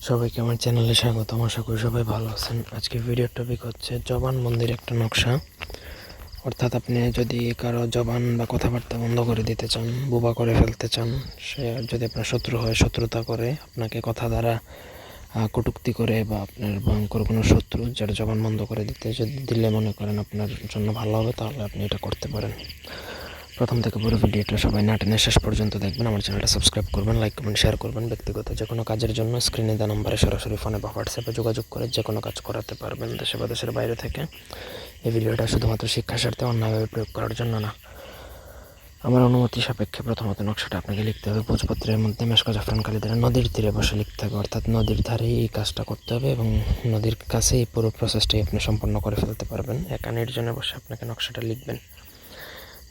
সবাইকে আমার চ্যানেলে স্বাগতম। আশা করি সবাই ভালো আছেন। আজকে ভিডিওর টপিক হচ্ছে জবানবন্দির একটা নকশা। অর্থাৎ আপনি যদি কারো জবান বা কথাবার্তা বন্ধ করে দিতে চান, বোবা করে ফেলতে চান, সে যদি আপনার শত্রু হয়, শত্রুতা করে, আপনাকে কথা দ্বারা কটূক্তি করে, বা আপনার ভয়ঙ্কর কোনো শত্রু যার জবান বন্ধ করে দিলে মনে করেন আপনার জন্য ভালো হবে, তাহলে আপনি এটা করতে পারেন। প্রথম থেকে পুরো ভিডিওটা সবাই না টেনে শেষ পর্যন্ত দেখবেন। আমার চ্যানেলটা সাবস্ক্রাইব করবেন, লাইক কমেন্ট শেয়ার করবেন। ব্যক্তিগত যে কোনো কাজের জন্য স্ক্রিনে দেওয়া নম্বরে সরাসরি ফোনে বা হোয়াটসঅ্যাপে যোগাযোগ করে যে কোনো কাজ করাতে পারবেন, দেশে বা দেশের বাইরে থেকে। এই ভিডিওটা শুধুমাত্র শিক্ষা স্বার্থে অন্যভাবে প্রয়োগ করার জন্য না। আমার অনুমতি সাপেক্ষে প্রথমত নকশাটা আপনাকে লিখতে হবে। ভোজপত্রের মধ্যে মেশক জাফরান কালি দ্বারা নদীর তীরে বসে লিখতে হবে, অর্থাৎ নদীর ধারেই এই কাজটা করতে হবে এবং নদীর কাছে এই পুরো প্রসেসটাই আপনি সম্পন্ন করে ফেলতে পারবেন। একা নির্জনে বসে আপনাকে নকশাটা লিখবেন।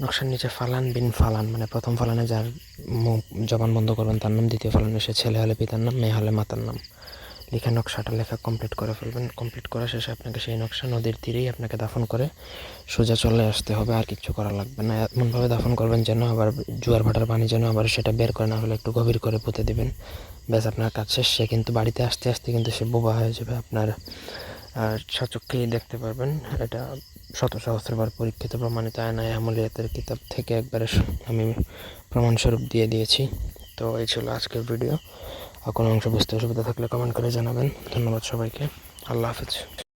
নকশার নিচে ফালান বিন ফালান, মানে প্রথম ফালানে যার জবান বন্ধ করবেন তার নাম, দ্বিতীয় ফালানে সে ছেলে হলে পিতার নাম, মেয়ে হলে মাতার নাম লিখে নকশাটা লেখা কমপ্লিট করে ফেলবেন। কমপ্লিট করা শেষে আপনাকে সেই নকশা নদীর তীরেই আপনাকে দাফন করে সোজা চলে আসতে হবে, আর কিচ্ছু করা লাগবে না। এমনভাবে দাফন করবেন যেন আবার জোয়ার ভাটার পানি যেন আবার সেটা বের করে না হলে একটু গভীর করে পুঁতে দেবেন। ব্যাস, আপনার কাজ শেষ। সে কিন্তু বাড়িতে আসতে আসতে কিন্তু সে বোবা হয়ে যাবে, আপনার সচক্ষেই দেখতে পারবেন। এটা শত সহস্রবার পরীক্ষিত প্রমাণিত আয়নায়ে আমলিয়াতের কিতাব থেকে একবারে আমি প্রমাণস্বরূপ দিয়ে দিয়েছি। তো এই ছিল আজকের ভিডিও। আর কোনো অংশ বুঝতে অসুবিধা থাকলে কমেন্ট করে জানাবেন। ধন্যবাদ সবাইকে। আল্লাহ হাফেজ।